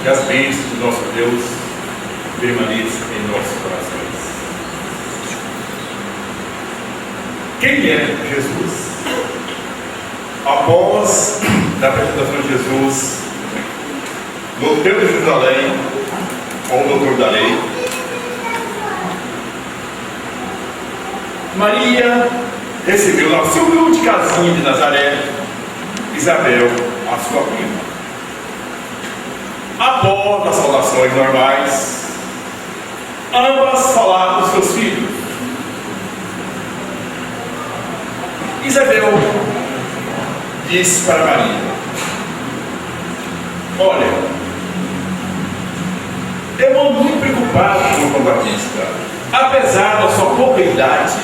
Que as bênçãos do nosso Deus permaneçam em nossos corações. Quem é Jesus? Após a apresentação de Jesus no templo de Jerusalém, como doutor da lei, Maria recebeu na sua humilde casinha de Nazaré Isabel, a sua prima. Após as saudações normais, ambas falaram dos seus filhos. Isabel disse para Maria: olha, eu ando muito preocupado com João Batista. Apesar da sua pouca idade,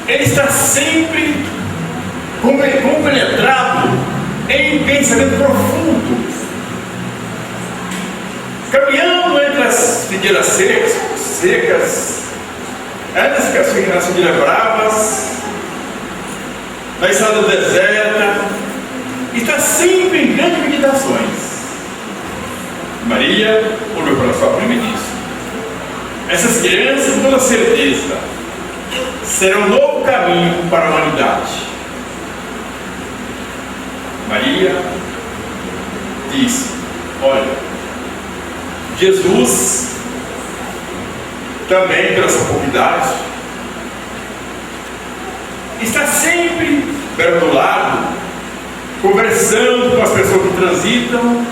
ele está sempre compenetrado em pensamento profundo, caminhando entre as figueiras secas, entre as figueiras bravas, na estrada deserta, está sempre em grandes meditações. Maria olhou para sua prima e disse: essas crianças, com toda certeza, serão um novo caminho para a humanidade. Maria disse: olha, Jesus, também pela sua pouca idade, está sempre perto do lado, conversando com as pessoas que transitam,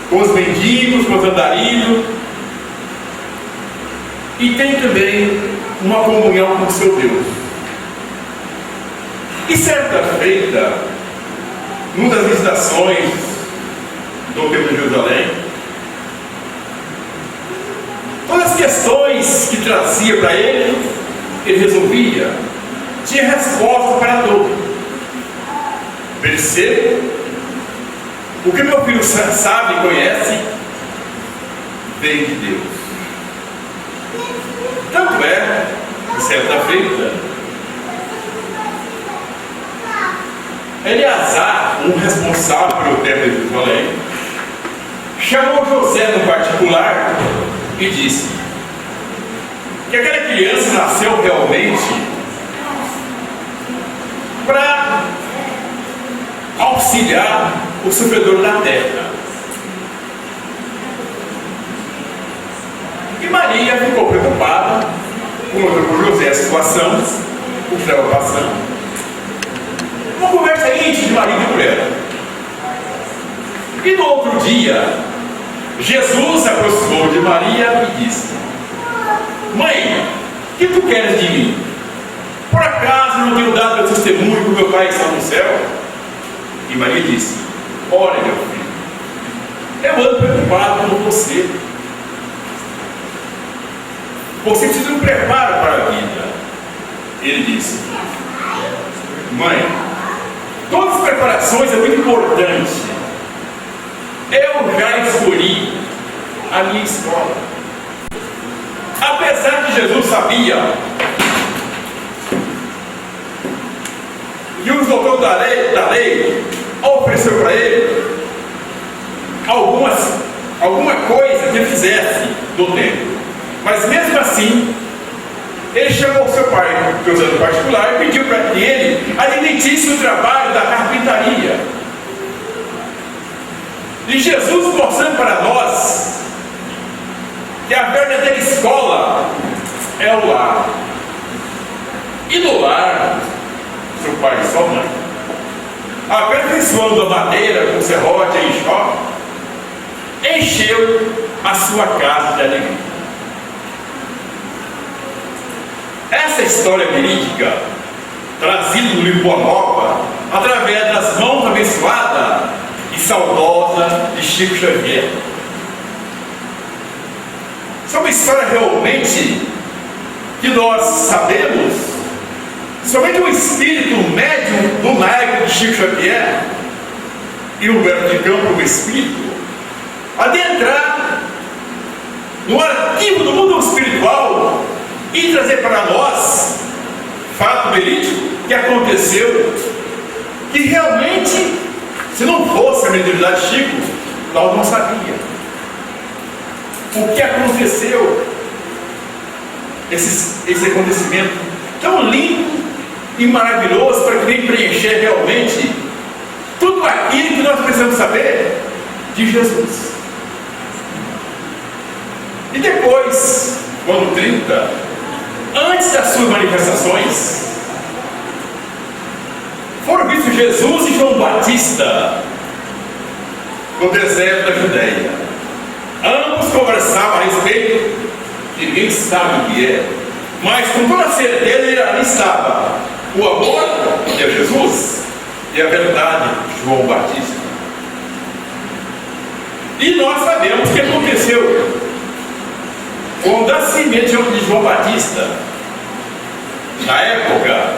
com os mendigos, com os andarilhos, e tem também uma comunhão com o seu Deus. E certa feita, numa das visitações do templo de Jerusalém, todas as questões que trazia para ele resolvia, tinha resposta para tudo. Percebo, o que meu filho sabe e conhece vem de Deus. Tanto é que certa feita, Eleazar, um responsável pelo templo de Jerusalém, chamou José no particular e disse que aquela criança nasceu realmente para auxiliar o sofredor da terra. E Maria ficou preocupada com José a situação, o que estava passando. Uma conversa íntima de marido e mulher. E no outro dia, Jesus se aproximou de Maria e disse: mãe, o que tu queres de mim? Por acaso não tenho dado meu testemunho que meu Pai está no céu? E Maria disse: olha, meu filho, eu ando preocupado com você. Você precisa de um preparo para a vida. Ele disse: mãe, todas as preparações é muito importante. Eu já escolhi a minha escola. Apesar que Jesus sabia que os doutores da lei ofereceu para ele alguma coisa que ele fizesse do templo. Mas mesmo assim, ele chamou seu pai, usando particular, e pediu para que ele admitisse o trabalho da carpintaria. E Jesus mostrando para nós que a verdadeira escola é o lar. E no lar, seu pai e sua mãe, aperfeiçoando a madeira com serrote e enxó, encheu a sua casa de alegria. Essa história verídica, trazida no livro Boa Nova, através das mãos abençoadas e saudosas de Chico Xavier. Isso é uma história realmente que nós sabemos, somente o espírito médium do naipe de Chico Xavier e Humberto de Campos, o espírito, adentrar no arquivo do mundo espiritual e trazer para nós fato verídico que aconteceu, que realmente, se não fosse a mediunidade de Chico, Paulo não sabia o que aconteceu, esse acontecimento tão lindo e maravilhoso, para que vem preencher realmente tudo aquilo que nós precisamos saber de Jesus. E depois, no ano 30, antes das suas manifestações, foram vistos Jesus e João Batista no deserto da Judéia. Ambos conversavam a respeito que ninguém sabe o que é, mas com toda certeza ali estava o amor de Jesus e a verdade de João Batista. E nós sabemos o que aconteceu com o nascimento de João Batista. Na época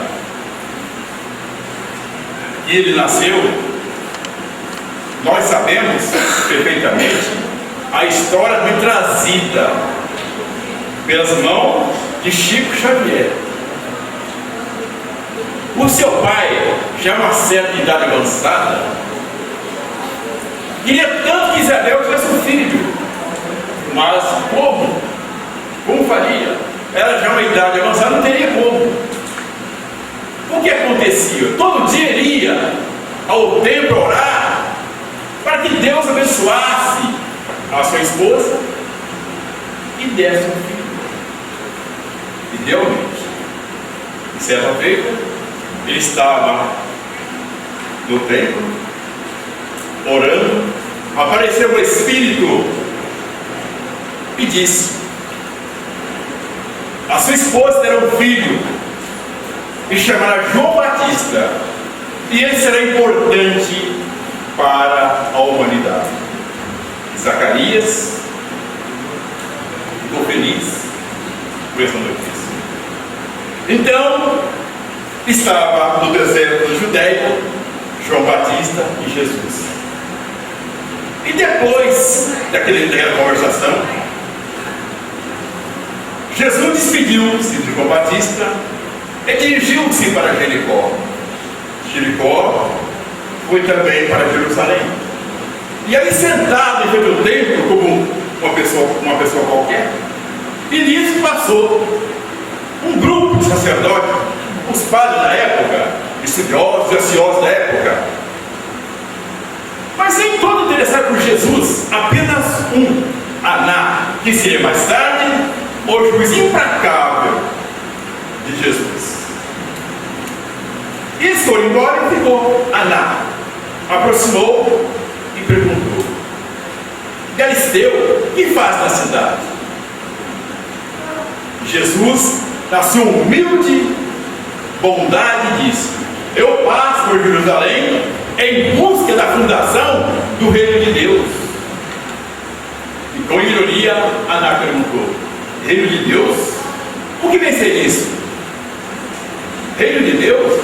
que ele nasceu, nós sabemos perfeitamente, a história foi trazida pelas mãos de Chico Xavier. O seu pai, já uma certa idade avançada, queria tanto que Isabel tivesse um filho, mas como faria? Ela já uma idade avançada, não teria como. O que acontecia? Todo dia ele ia ao templo orar para que Deus abençoasse a sua esposa e desse um filho. E realmente, certa feita, ele estava no templo orando, apareceu o Espírito e disse: a sua esposa terá um filho e chamará João Batista, e ele será importante para a humanidade. E Zacarias ficou feliz com essa notícia. Então, estava no deserto da Judéia João Batista e Jesus. E depois daquela conversação, Jesus despediu-se de João Batista e dirigiu-se para Jericó. Jericó foi também para Jerusalém. E ali sentado em frente ao templo, como uma pessoa qualquer, e nisso passou um grupo de sacerdotes, os padres da época, estudiosos e ansiosos da época, mas nem todo interessado por Jesus, apenas um, Aná, que seria mais tarde o juiz implacável de Jesus. Eles foram embora e ficou Aná. Aproximou e perguntou: Galisteu, que faz na cidade? Jesus, na sua humilde bondade, disse: eu passo por Jerusalém em busca da fundação do reino de Deus. E com ironia, Aná perguntou: reino de Deus? O que vem ser isso? Reino de Deus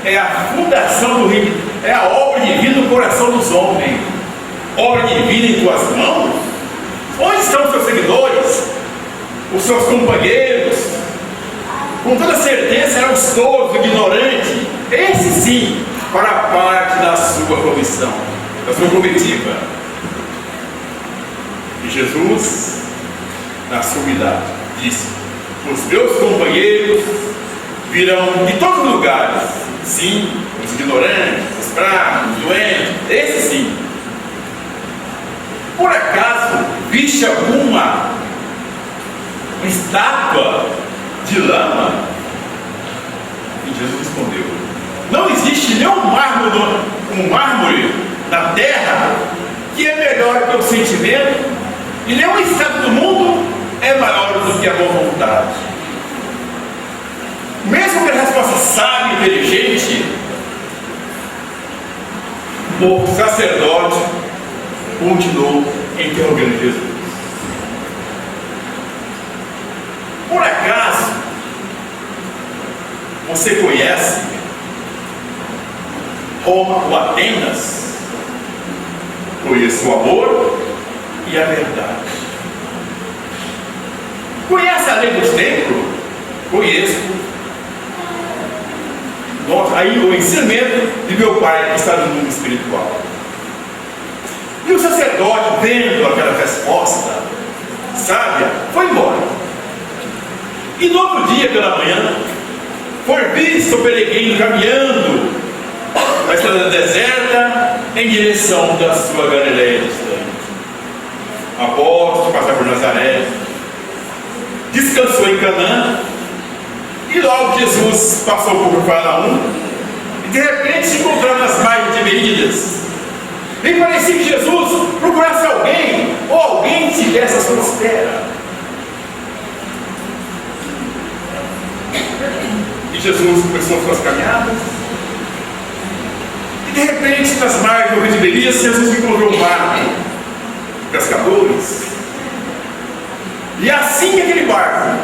é a fundação do reino, é a obra divina no coração dos homens. Obra divina em tuas mãos? Onde estão os seus seguidores? Os seus companheiros? Com toda certeza eram os tolos, ignorantes. Esse sim, para parte da sua comissão, da sua comitiva. E Jesus, na sua humildade, disse: os meus companheiros virão de todos os lugares. Sim, os ignorantes, os fracos, os doentes, esses sim. Por acaso viste alguma estátua de lama? E Jesus respondeu: não existe nenhum mármore na terra que é melhor que o sentimento, e nenhum estado do mundo é maior do que a boa vontade. Mesmo que a resposta sábia e inteligente, o sacerdote continuou interrogando Jesus: por acaso você conhece Roma ou Atenas? Conheço o amor e a verdade. Conhece a lei dos templos? Conheço. Aí o ensinamento de meu pai que está no mundo espiritual. E o seu sacerdote, vendo aquela resposta sábia, foi embora. E no outro dia, pela manhã, foi visto o peregrino caminhando na estrada deserta em direção da sua Galileia distante. Após passar por Nazaré, descansou em Canaã, e logo Jesus passou por Cafarnaum, e de repente se encontrou nas margens de Tiberíades. E parecia que Jesus procurasse alguém, ou alguém tivesse à sua espera. E Jesus começou as suas caminhadas, e de repente, nas margens do rio Tiberíades, Jesus encontrou um barco, pescadores. E assim que aquele barco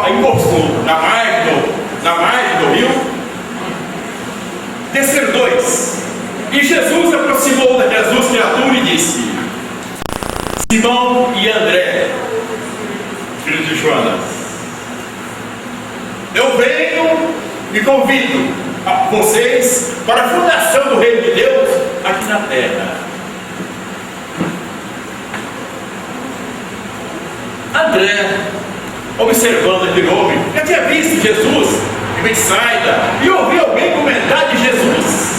encostou na margem do rio, desceram dois. E Jesus aproximou daquelas duas criaturas e disse: Simão e André, filho de Jonas, eu venho e convido a vocês para a fundação do reino de Deus aqui na terra. André, observando aquele homem, já tinha visto Jesus em Betsaida e ouviu alguém comentar de Jesus.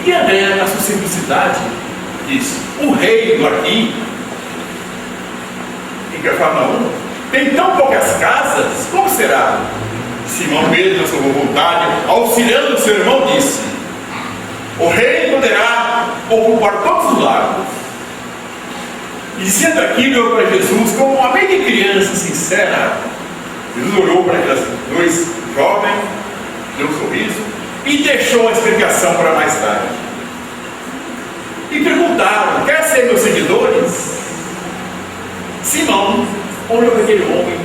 E André, na sua simplicidade, disse: o reino aqui em Cafarnaum tem tão poucas casas, como será? Simão Pedro, na sua vontade, auxiliando o seu irmão, disse: o rei poderá ocupar todos os lados. E sendo aquilo, olhou para Jesus como uma meia criança sincera. Jesus olhou para aqueles dois jovens, deu um sorriso e deixou a explicação para mais tarde. E perguntaram: quer ser meus seguidores? Simão olhou para aquele homem.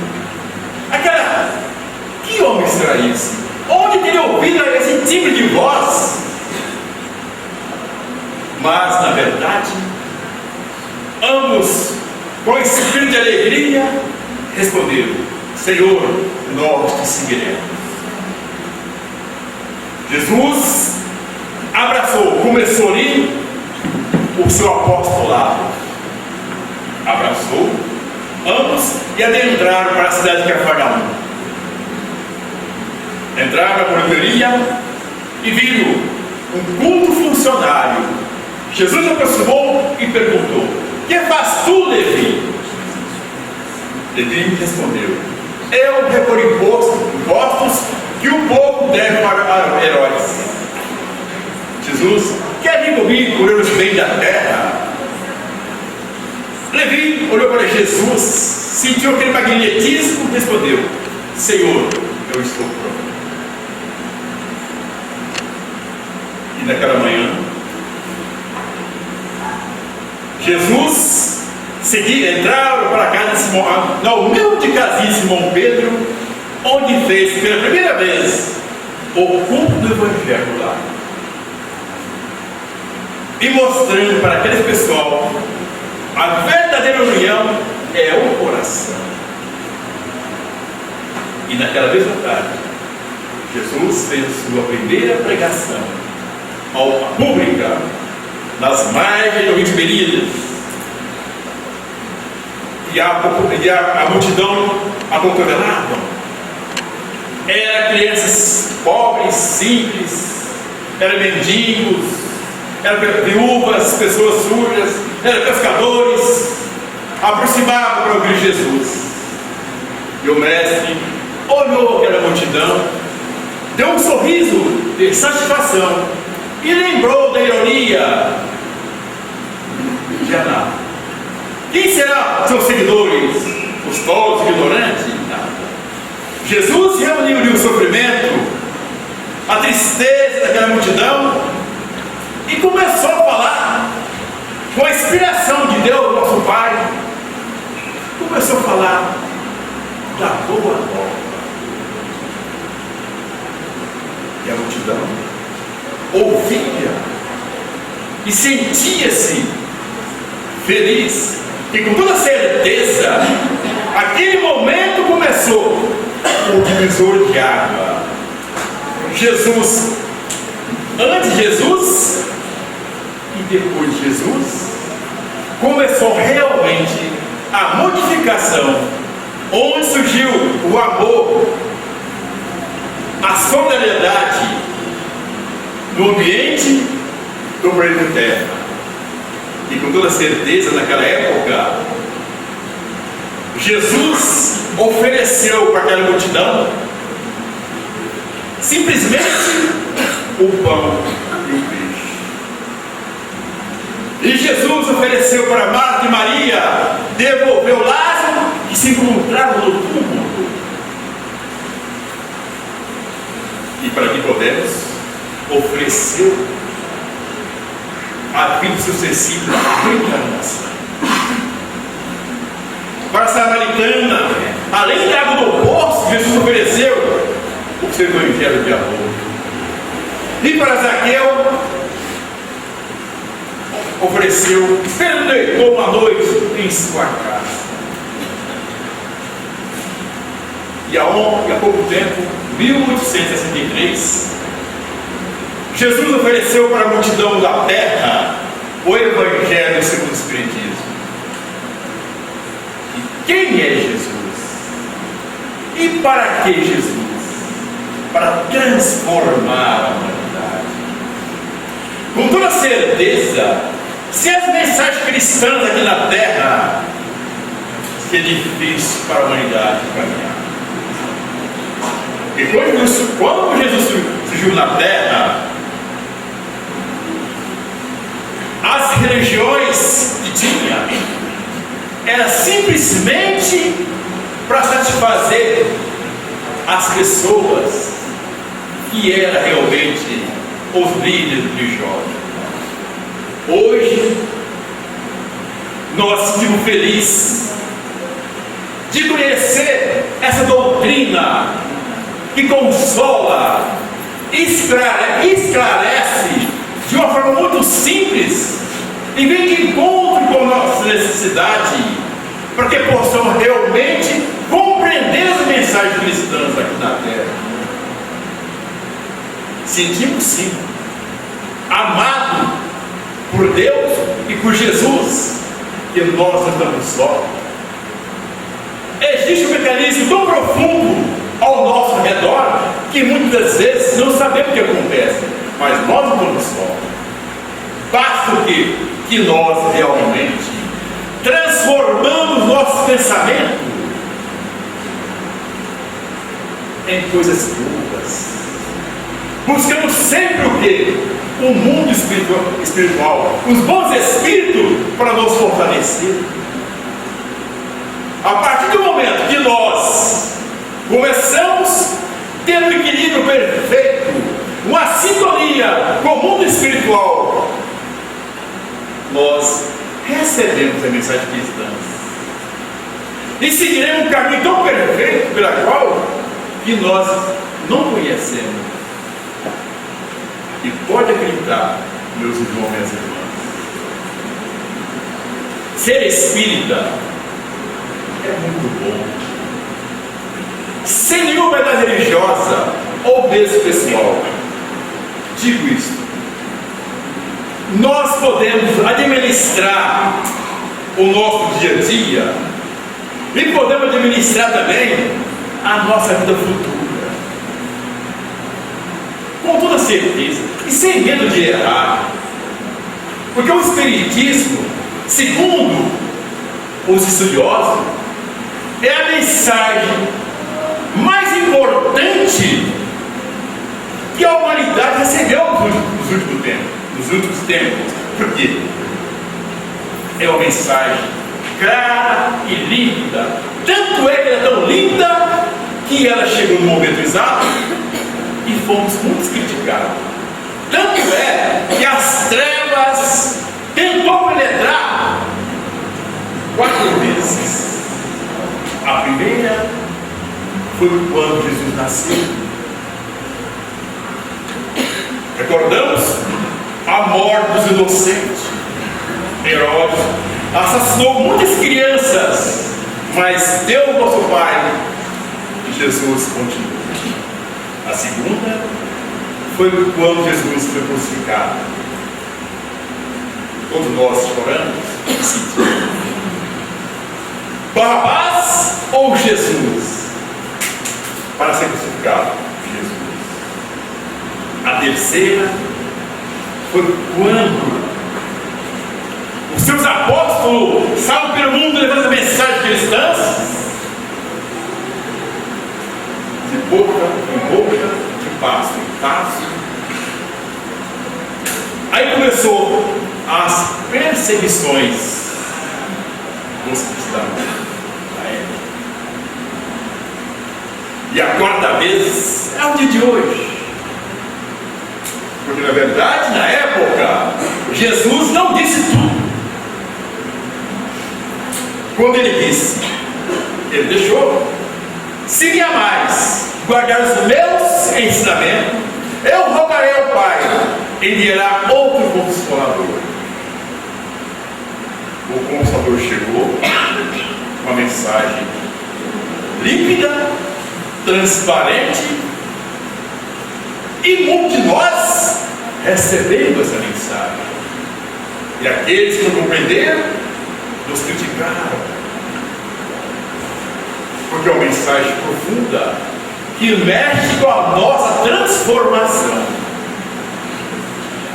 Que homem será esse? Onde teria ouvido esse timbre de voz? Mas, na verdade, ambos, com espírito de alegria, responderam: Senhor, nós te seguiremos. Jesus abraçou, começou ali o seu apostolado. Abraçou ambos e adentraram para a cidade de Cafarnaum. Entraram na portaria e viram um culto funcionário. Jesus se aproximou e perguntou: que faz tu, Levi? Levi respondeu: eu repor impostos que o povo deve para heróis. Jesus: quer vir comigo por os bens da terra? Levi olhou para Jesus, sentiu aquele magnetismo e respondeu: Senhor, eu estou pronto. E naquela manhã, Jesus entraram para a casa de Simão, na humilde casinha de Simão Pedro, onde fez pela primeira vez o culto do Evangelho lá, e mostrando para aquele pessoal a verdadeira união é o coração. E naquela mesma tarde, Jesus fez sua primeira pregação pública nas margens do rio Tiberíades. E a multidão amontoada. Eram crianças pobres, simples, eram mendigos, eram viúvas, pessoas surdas, eram pescadores. Aproximavam para ouvir Jesus. E o mestre olhou aquela multidão, deu um sorriso de satisfação e lembrou da ironia de Aná. Quem será seus seguidores? Os tolos ignorantes? Jesus reuniu o sofrimento, a tristeza daquela multidão e começou a falar com a inspiração de Deus, nosso Pai. Começou a falar da boa nova. E a multidão ouvia e sentia-se feliz. E com toda certeza, aquele momento começou o divisor de água. Jesus antes de Jesus e depois de Jesus, começou realmente a modificação, onde surgiu o amor, a solidariedade no ambiente do planeta Terra. E com toda certeza, naquela época, Jesus ofereceu para aquela multidão simplesmente o pão e o peixe. E Jesus ofereceu para Marta e Maria devolver o Lázaro que se encontrava no túmulo. E para Nicodemos ofereceu a vida sucessiva da reencarnação. Para a samaritana, além da água do poço, Jesus ofereceu o seu evangelho de amor. E para Zaqueu, ofereceu, pernoitou uma noite em sua casa. E há pouco tempo, 1863, Jesus ofereceu para a multidão da terra o Evangelho segundo o Espiritismo. E quem é Jesus? E para que Jesus? Para transformar a humanidade. Com toda certeza, se as mensagens cristãs aqui na terra, é difícil para a humanidade caminhar. E quando Jesus surgiu na terra, as religiões que tinha era simplesmente para satisfazer as pessoas que eram realmente os líderes religiosos. Hoje nós ficamos felizes de conhecer essa doutrina que consola, esclarece de uma forma muito simples e vem de encontro com a nossa necessidade, para que possamos realmente compreender as mensagens cristãs aqui na terra. Sentimos sim, amado por Deus e por Jesus, que nós não estamos só. Existe um mecanismo tão profundo ao nosso redor que muitas vezes não sabemos o que acontece, mas nós não estamos só. Basta o quê? Que nós realmente transformamos nosso pensamento em coisas boas. Buscamos sempre o quê? O mundo espiritual, os bons espíritos para nos fortalecer. A partir do momento que nós começamos a ter um equilíbrio perfeito, uma sintonia com o mundo espiritual, nós recebemos a mensagem cristã e seguiremos um caminho tão perfeito pela qual que nós não conhecemos. E pode acreditar, meus irmãos e minhas irmãs, ser espírita é muito bom. Sem nenhuma verdade religiosa ou mesmo pessoal, digo isso, nós podemos administrar o nosso dia a dia e podemos administrar também a nossa vida futura, com toda certeza e sem medo de errar, porque o Espiritismo, segundo os estudiosos, é a mensagem mais importante que a humanidade recebeu nos últimos tempos. Por quê? É uma mensagem clara e límpida. Tanto é que ela é tão linda que ela chegou no momento exato e fomos muito criticados. Tanto é que as trevas tentou penetrar 4 vezes. A primeira foi quando Jesus nasceu. Recordamos a morte dos inocentes. Herodes assassinou muitas crianças, mas Deus, nosso Pai, e Jesus continua. A segunda foi quando Jesus foi crucificado. Todos nós choramos. Barrabás ou Jesus para ser crucificado? Jesus. A terceira foi quando os seus apóstolos saem pelo mundo levando mensagens cristãs, de boca em boca, de passo em passo. Aí começou as perseguições dos cristãos. E a quarta vez é o dia de hoje. Porque na verdade, na época, Jesus não disse tudo. Quando ele disse, ele deixou: se me amais, guardar os meus ensinamentos, eu rogarei ao Pai, enviará outro Consolador. O Consolador chegou, uma mensagem límpida, transparente, e muitos de nós recebemos essa mensagem. E aqueles que não compreenderam, nos criticaram. Porque é uma mensagem profunda que mexe com a nossa transformação.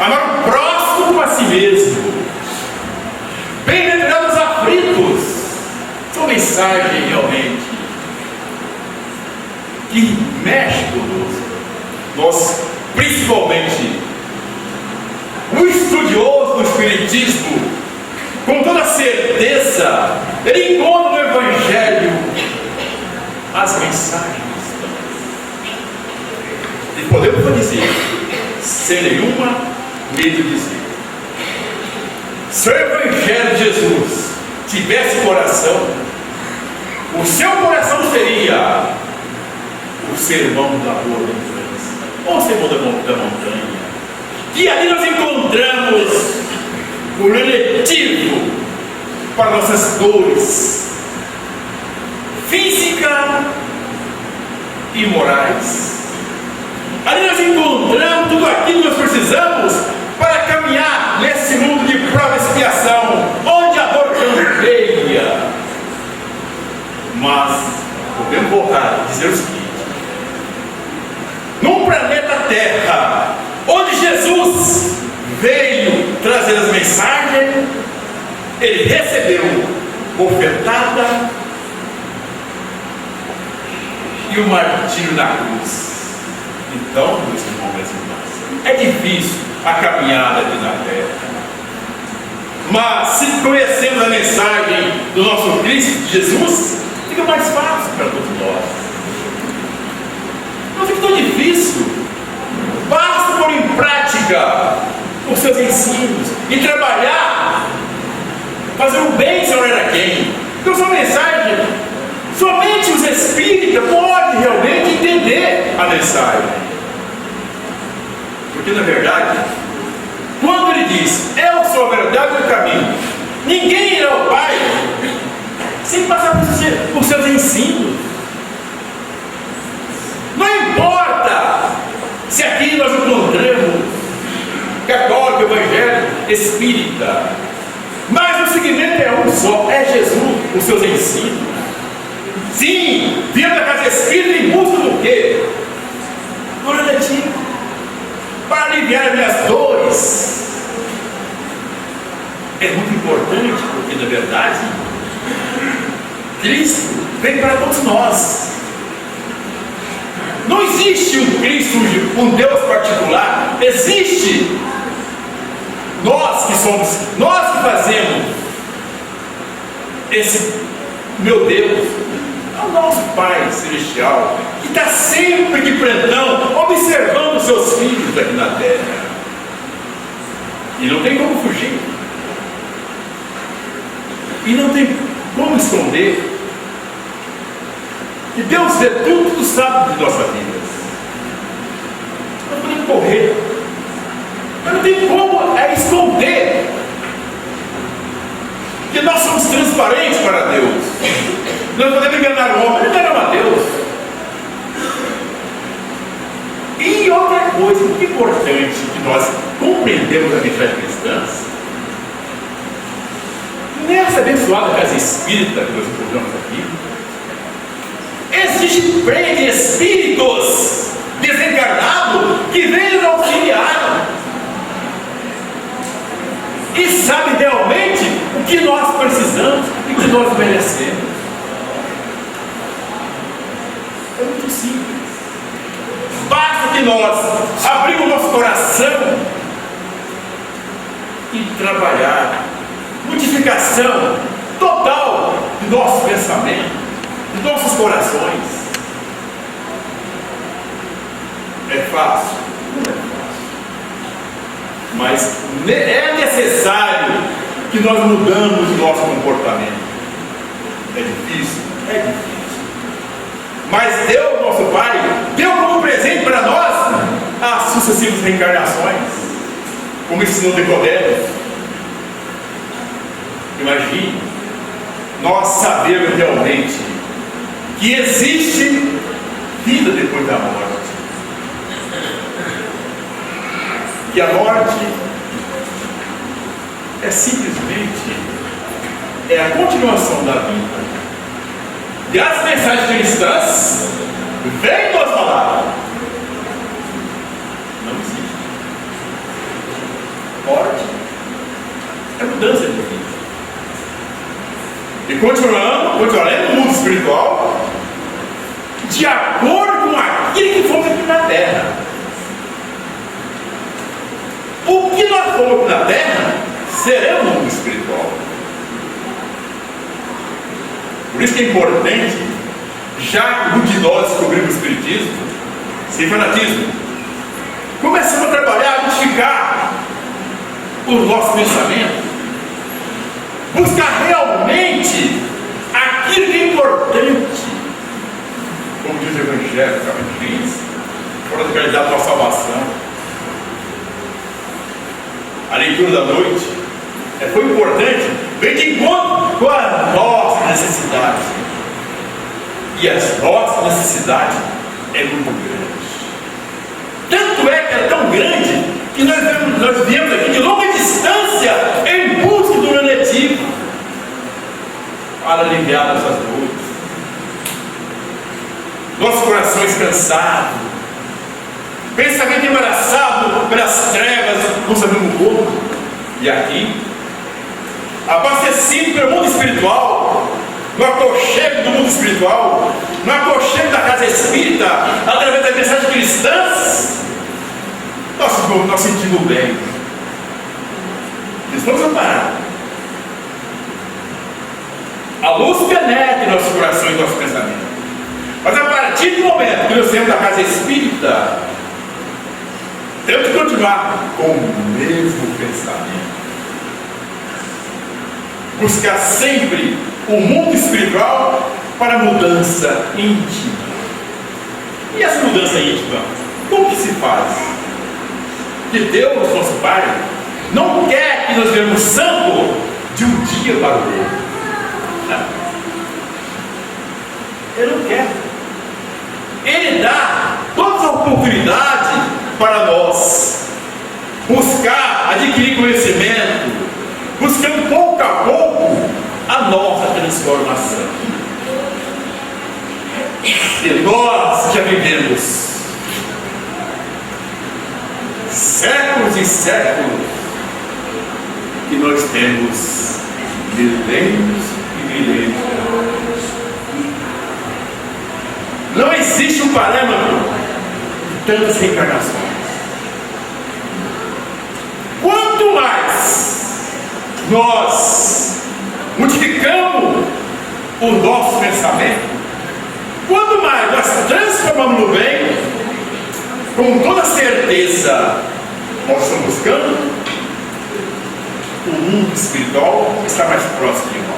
Amar o próximo como a si mesmo. Bem-aventurar os aflitos. São mensagens realmente que mexe conosco. Nós, principalmente, o estudioso do Espiritismo, com toda certeza, ele encontra no Evangelho as mensagens. E podemos dizer, sem nenhuma medo de dizer, se o Evangelho de Jesus tivesse coração, o seu coração seria o sermão da boa lembrança, ou o sermão da montanha, que ali nós encontramos o relativo para nossas dores físicas e morais. Ali nós encontramos tudo aquilo que nós precisamos para caminhar nesse mundo de prova e expiação, onde a dor campeia. Mas podemos voltar a dizer o seguinte: num planeta Terra, onde Jesus veio trazer as mensagens, ele recebeu bofetada e o martírio na cruz. Então, meus irmãos e irmãs, é difícil a caminhada aqui na terra. Mas se conhecemos a mensagem do nosso Cristo Jesus, fica mais fácil para todos nós. Não fica tão difícil. Basta pôr em prática os seus ensinos e trabalhar, fazer o bem sem olhar a quem. Então, sua mensagem, somente os espíritas podem realmente entender a mensagem. Porque, na verdade, quando ele diz, eu sou a verdade e o caminho, ninguém irá ao Pai sem passar por seus ensinos. Não importa se aqui nós encontramos católico, evangélico, espírita, mas o segmento é um só, é Jesus, os seus ensinos. Sim, vindo da casa espírita em busca do quê? Do relativo, para aliviar as minhas dores. É muito importante, porque na verdade Cristo vem para todos nós. Não existe um Cristo, um Deus particular. Existe nós que somos, nós que fazemos esse meu Deus, é o nosso Pai Celestial, que está sempre de plantão, observando os seus filhos aqui na terra. E não tem como fugir. E não tem como esconder. Que Deus vê tudo sabe de nossa vida. Não podemos correr. Mas não tem como esconder. Que nós somos transparentes para Deus. Nós podemos enganar o homem, não enganamos a Deus. E outra coisa muito importante que nós compreendemos a mensagem cristã, nessa abençoada casa espírita que nós encontramos aqui, existe prêmio de espíritos desencarnados que vêm nos auxiliar e sabem realmente o que nós precisamos e o que nós merecemos. É muito simples. Basta que nós abrimos nosso coração e trabalhar modificação total de nosso pensamento, de nossos corações. É fácil? Não é fácil. Mas é necessário que nós mudamos o nosso comportamento. É difícil? É difícil. Mas Deus, nosso Pai, deu como presente para nós as sucessivas reencarnações, como ensinou Nicodemos. Imagine nós sabermos realmente que existe vida depois da morte, que a morte é simplesmente a continuação da vida. E as mensagens cristãs vêm nos falar: não existe morte, é mudança de vida. E continuaremos no mundo espiritual de acordo com aquilo que fomos aqui na terra. O que nós fomos aqui na terra seremos no mundo espiritual. Por isso que é importante, já que de nós descobrimos o Espiritismo, sem fanatismo, começamos a trabalhar, a modificar o nosso pensamento, buscar realmente aquilo que é importante, como diz o Evangelho, capítulo 15, fora da qualidade da nossa salvação. A leitura da noite foi importante, vem de encontro com as nossas necessidades. E as nossas necessidades é muito grande. Tanto é que é tão grande que nós viemos aqui de longa distância em busca do relativo para aliviar nossas dores. Nossos corações cansados, pensamento embaraçado pelas trevas, não sabemos como. E aqui, abastecido pelo mundo espiritual, no aconchego do mundo espiritual, no aconchego da casa espírita, através das mensagens cristãs, nós sentimos bem. Estamos amparados. A luz penetra em nosso coração e nosso pensamento. Mas a partir do momento que nós temos da casa espírita, temos que continuar com o mesmo pensamento. Buscar sempre o mundo espiritual para mudança íntima. E essa mudança íntima, como que se faz? Porque Deus, nosso Pai, não quer que nós viremos santo de um dia para o outro. Não. Ele não quer. Ele dá todas as oportunidades para nós buscar, adquirir conhecimento, buscando pouco a pouco a nossa transformação. E nós já vivemos séculos e séculos que nós temos milênios e milênios. Não existe um parâmetro de tantas reencarnações. Quanto mais nós modificamos o nosso pensamento, quanto mais nós transformamos no bem, com toda certeza nós estamos buscando o mundo espiritual que está mais próximo de nós.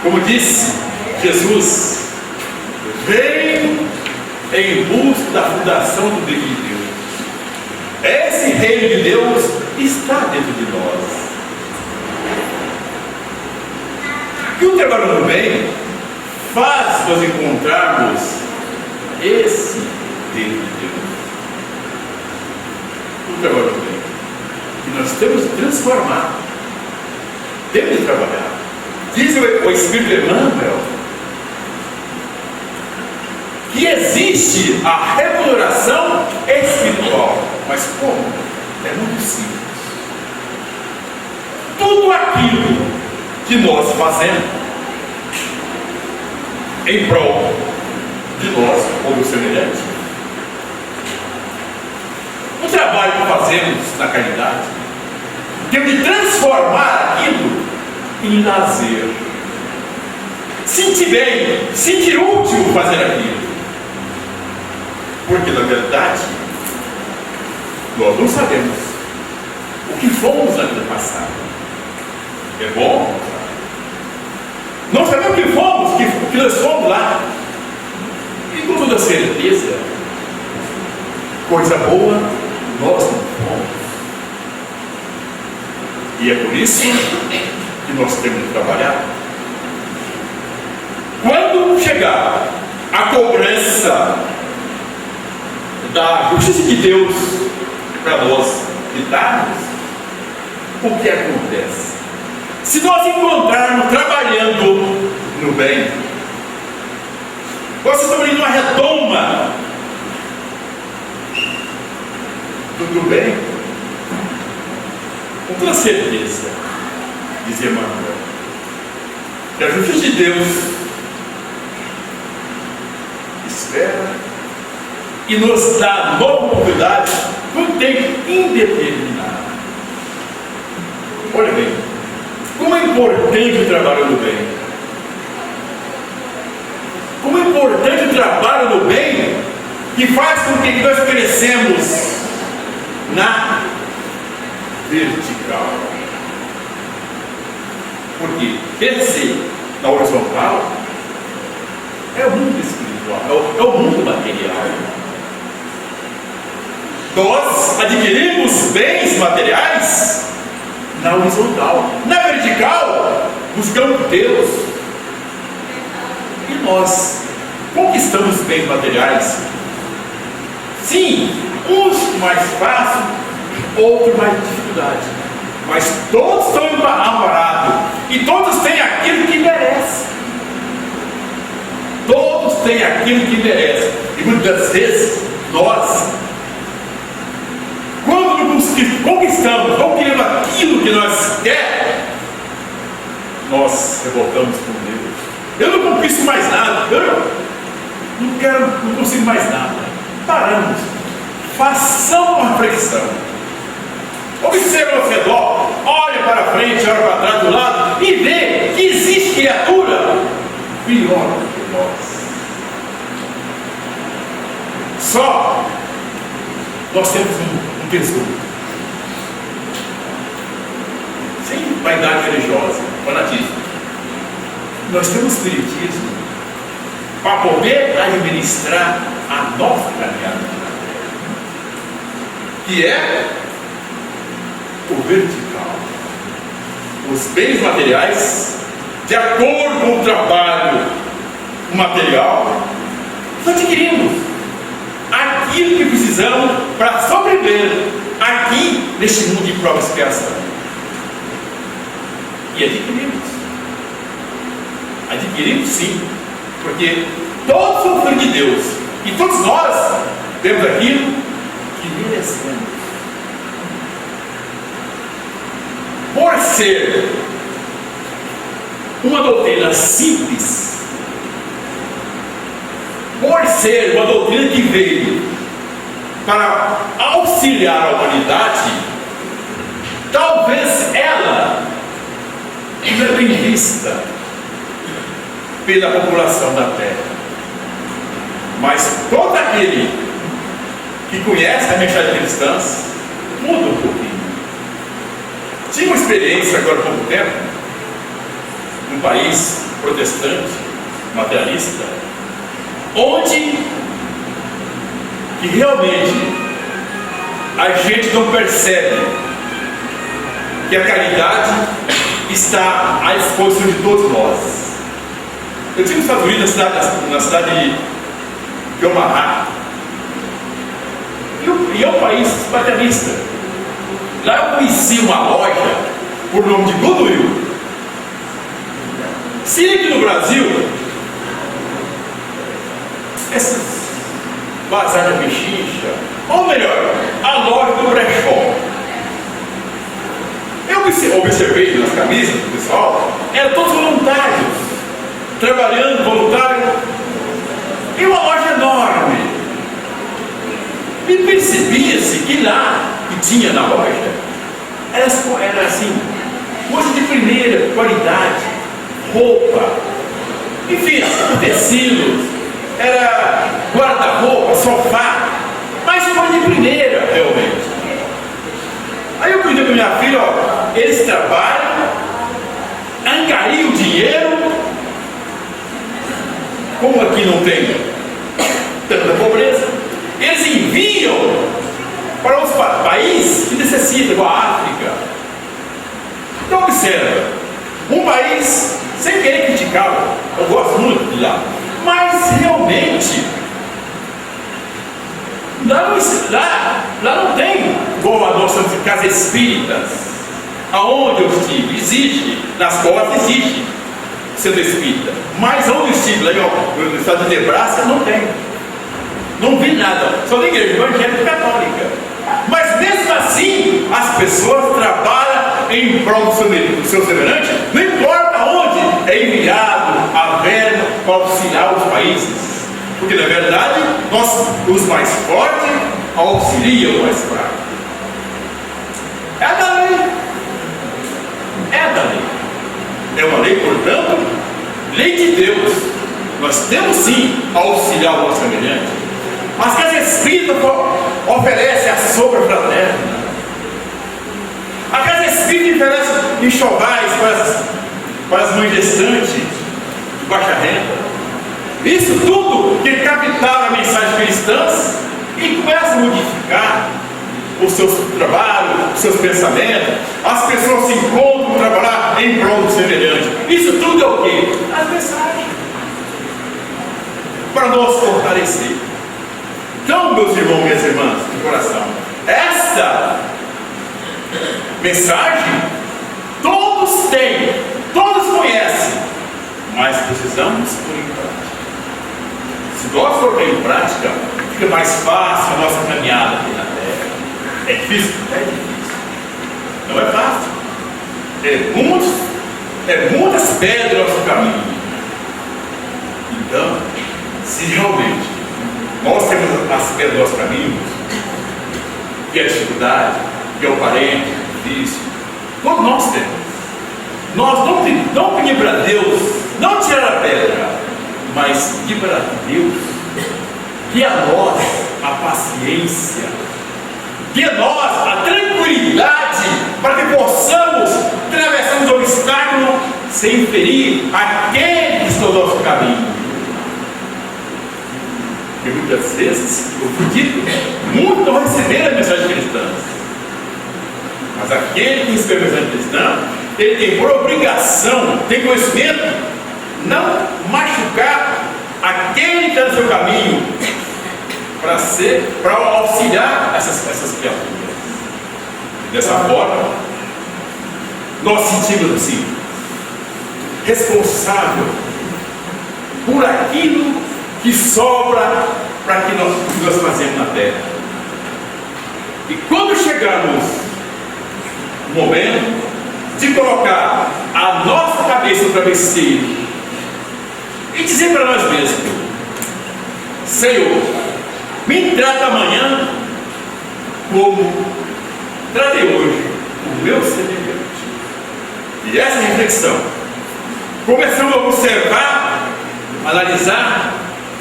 Como disse Jesus, veio em busca da fundação do reino de Deus. Esse reino de Deus está dentro de nós. E o trabalho do bem faz nós encontrarmos esse poder de Deus. O trabalho do bem. E nós temos de transformar. Temos de trabalhar. Diz o Espírito Emmanuel que existe a remuneração espiritual. Mas como? É muito simples. Tudo aquilo que nós fazemos em prol de nós ou do semelhante, o trabalho que fazemos na caridade, temos de transformar aquilo em lazer, sentir bem, sentir útil fazer aquilo, porque na verdade nós não sabemos o que fomos na vida passada. É bom? Não sabemos o que fomos, o que nós fomos lá. E com toda certeza, coisa boa nós não fomos. E é por isso que nós temos de trabalhar. Quando chegar a cobrança da justiça de Deus para nós lidarmos, o que acontece? Se nós encontrarmos trabalhando no bem, nós estamos indo uma redoma do bem, com toda certeza, dizia Emmanuel, que a justiça de Deus espera e nos dá nova oportunidade por um tempo indeterminado. Olha bem, como é importante o trabalho no bem. Como é importante o trabalho no bem, que faz com que nós crescemos na vertical. Porque crescer na horizontal é o mundo espiritual, é o mundo material. Nós adquirimos bens materiais na horizontal. Na vertical, buscamos Deus. E nós conquistamos bens materiais. Sim, uns mais fácil, outros mais dificuldade. Mas todos estão amparados. E todos têm aquilo que merecem. Todos têm aquilo que merecem. E muitas vezes, nós, quando conquistamos, ou queremos aquilo que nós queremos, nós revoltamos com Deus. Eu não conquisto mais nada, eu não consigo mais nada. Paramos, façamos uma reflexão, observe ao redor, olhe para frente, olhe para trás, do lado, e vê que existe criatura pior do que nós. Só nós temos um tesouro, sem vaidade religiosa, fanatismo. Nós temos espiritismo para poder administrar a nossa caminhada na terra, que é o vertical. Os bens materiais, de acordo com o trabalho material, nós adquirimos aquilo que precisamos para sobreviver aqui neste mundo de prova e expiação. E adquirimos sim, porque todos são filhos de Deus e todos nós temos aquilo que merecemos. Por ser uma doutrina simples, por ser uma doutrina que veio para auxiliar a humanidade, talvez ela não é bem vista pela população da Terra, mas todo aquele que conhece a mensagem cristã muda um pouquinho. Tive uma experiência agora há pouco tempo num país protestante, materialista, onde que realmente a gente não percebe que a caridade está à disposição de todos nós. Eu estive nos Estados Unidos, na cidade de Omaha, é um país paternista. Lá eu conheci uma loja por nome de Goodwill. Se aqui no Brasil, esses bazar da Pechincha, ou melhor, a loja do brechó. Eu observei nas camisas do pessoal, eram todos voluntários, trabalhando, voluntário, e uma loja enorme. E percebia-se que lá, que tinha na loja, era assim, coisa de primeira qualidade, roupa, enfim, tecidos, era guarda-roupa, sofá, mas coisa de primeira, realmente. Aí eu pedi para minha filha, ó, eles trabalham, angariam o dinheiro, como aqui não tem tanta pobreza, eles enviam para os países que necessitam, igual a África. Então observa, um país, sem querer criticá-lo, eu gosto muito de lá, mas realmente lá não tem como a nossa casa espíritas, aonde eu estive, existe, nas costas existe sendo espírita, mas onde eu estive, lá no estado de Nebraska, não tem, não vi nada, só tem igreja evangélica católica, mas mesmo assim as pessoas trabalham em prol do seu semelhante, não importa onde é enviado a verba para auxiliar os países. Porque na verdade, os mais fortes auxiliam o mais fraco. É da lei. É da lei. É uma lei, portanto, lei de Deus. Nós temos sim a auxiliar o nosso semelhante. Mas que as espíritas oferecem a sombra fraterna. A casa espírita oferece enxovais para as mães gestantes de baixa renda. Isso tudo que captaram a mensagem cristã e começa a modificar o seu trabalho, os seus pensamentos. As pessoas se encontram para trabalhar em prol do semelhante. Isso tudo é o quê? As mensagens. Para nos fortalecer. Então, meus irmãos e minhas irmãs, de coração, esta mensagem todos têm, todos conhecem, mas precisamos pôr em prática. Se nós formos em prática, fica mais fácil a nossa caminhada aqui na terra. É difícil? É difícil. Não é fácil. Muitas pedras no caminho. Então, se realmente nós temos as pedras do nosso caminho, que é a dificuldade, que é o parente, o vício, todos nós temos. Nós não pedimos para Deus não tirar a pedra, mas pedir para Deus que a nós a paciência, que a nós a tranquilidade, para que possamos atravessar os obstáculos sem ferir aquele que está no nosso caminho. Porque muitas vezes, eu acredito, muitos não receberam a mensagem cristã, mas aquele que recebeu a mensagem cristã, ele tem por obrigação, tem conhecimento, não machucar aquele que está no seu caminho, para auxiliar essas criaturas. E dessa forma, nós sentimos assim, responsável por aquilo que sobra para que nós fazemos na terra. E quando chegarmos no momento de colocar a nossa cabeça no travesseiro e dizer para nós mesmos: Senhor, me trata amanhã como tratei hoje o meu semelhante. E essa reflexão, começamos a observar, analisar,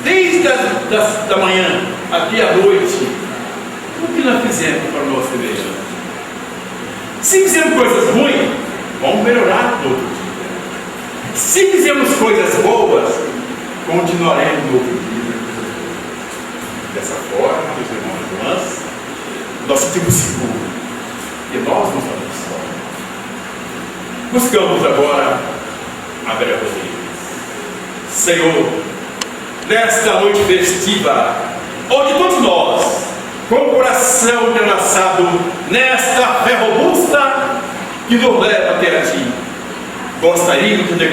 desde da manhã até a noite, o que nós fizemos para o nosso semelhante. Se fizemos coisas ruins, vamos melhorar no outro dia. Se fizemos coisas boas, continuaremos no outro dia. Dessa forma, meus irmãos e irmãs, nós sentimos seguro. E nós não estamos só. Buscamos agora a Vera Rodrigues. Senhor, nesta noite festiva, onde todos nós com o coração entrelaçado nesta fé robusta que nos leva até a Ti. Gostaríamos de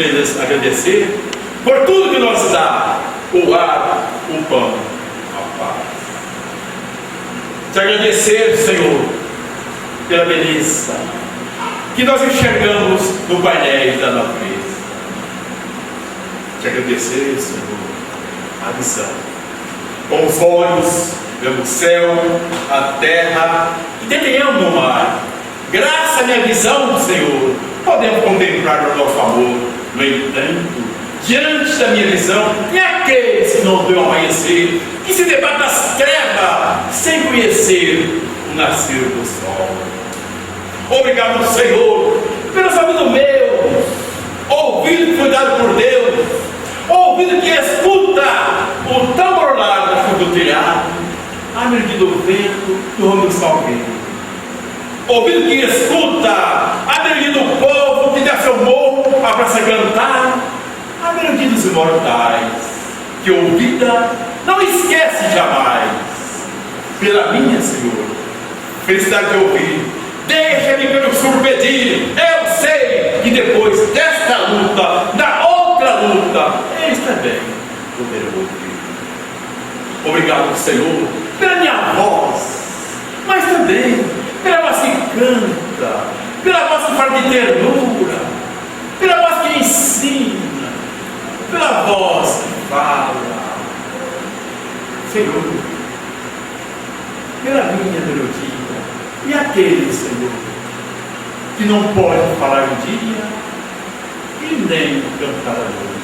agradecer por tudo que nos dá, o ar, o pão, a paz. Te agradecer, Senhor, pela beleza que nós enxergamos no painel da natureza. Te agradecer, Senhor, a visão. Com os olhos, vemos o céu, a terra e detenhamos no mar. Graças à minha visão, Senhor, podemos contemplar o nosso amor. No entanto, diante da minha visão, e aqueles que não veem o amanhecer, que se debatem nas trevas, sem conhecer o nascer do sol. Obrigado, Senhor, pelos ouvidos meus, ouvido cuidado por Deus, ouvido que escuta o tambor largo da fundo do telhado, a melodia do vento do rumo do salgueiro. Ouvido que escuta a melodia do povo que desce ao morro a praça cantar, a melodia dos imortais, que ouvida não esquece jamais. Pela minha, Senhor, felicidade de ouvir, deixa-me pelo surpedir. Eu sei que depois desta luta, da outra luta, eles também poderão ouvir. Obrigado, Senhor, pela minha voz, mas também pela voz que canta, pela voz que fala de ternura, pela voz que ensina, pela voz que fala. Senhor, pela minha melodia, e aquele, Senhor, que não pode falar um dia e nem cantar a noite,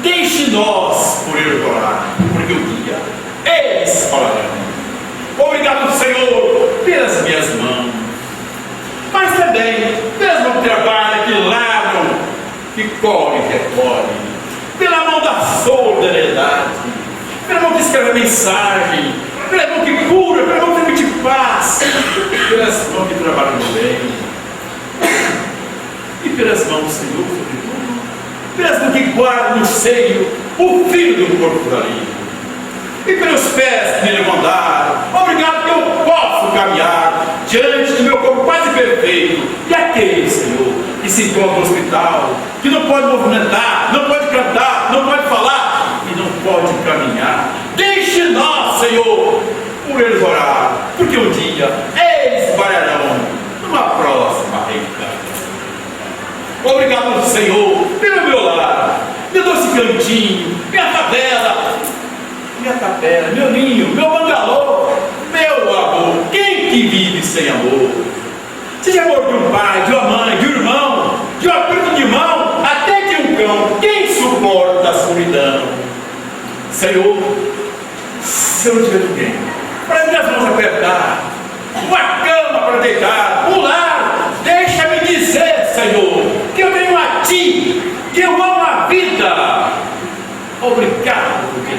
deixe-nos por ele orar, porque o dia eles falarão. Obrigado, Senhor, pelas minhas mãos, mas também pelas mãos que trabalham, que lavam, que colhem, que recolhem, pela mão da solidariedade, pela mão que escreve mensagem, pela mão que cura, pela mão que permite paz, pelas mãos que trabalham no bem, e pelas mãos, Senhor, sobretudo, pelas mãos que guardam no seio o filho do corpo da língua, e pelos pés que me levantaram. Obrigado que eu posso caminhar diante do meu corpo quase perfeito. E aquele, Senhor, que se encontra no hospital, que não pode movimentar, não pode cantar, não pode falar e não pode caminhar, deixe-nós, Senhor, por eles orar, porque um dia eles vararão numa próxima reencarnação. Obrigado, Senhor, pelo meu lar, meu doce cantinho, minha favela, minha capela, meu ninho, meu bangalô, meu amor. Quem que vive sem amor? Seja amor de um pai, de uma mãe, de um irmão, de um aperto de mão, até de um cão. Quem suporta a solidão? Senhor, se eu não tiver ninguém para minhas mãos apertar, uma cama para deitar, um lar, deixa-me dizer, Senhor, que eu tenho a Ti, que eu amo a vida. Obrigado, porque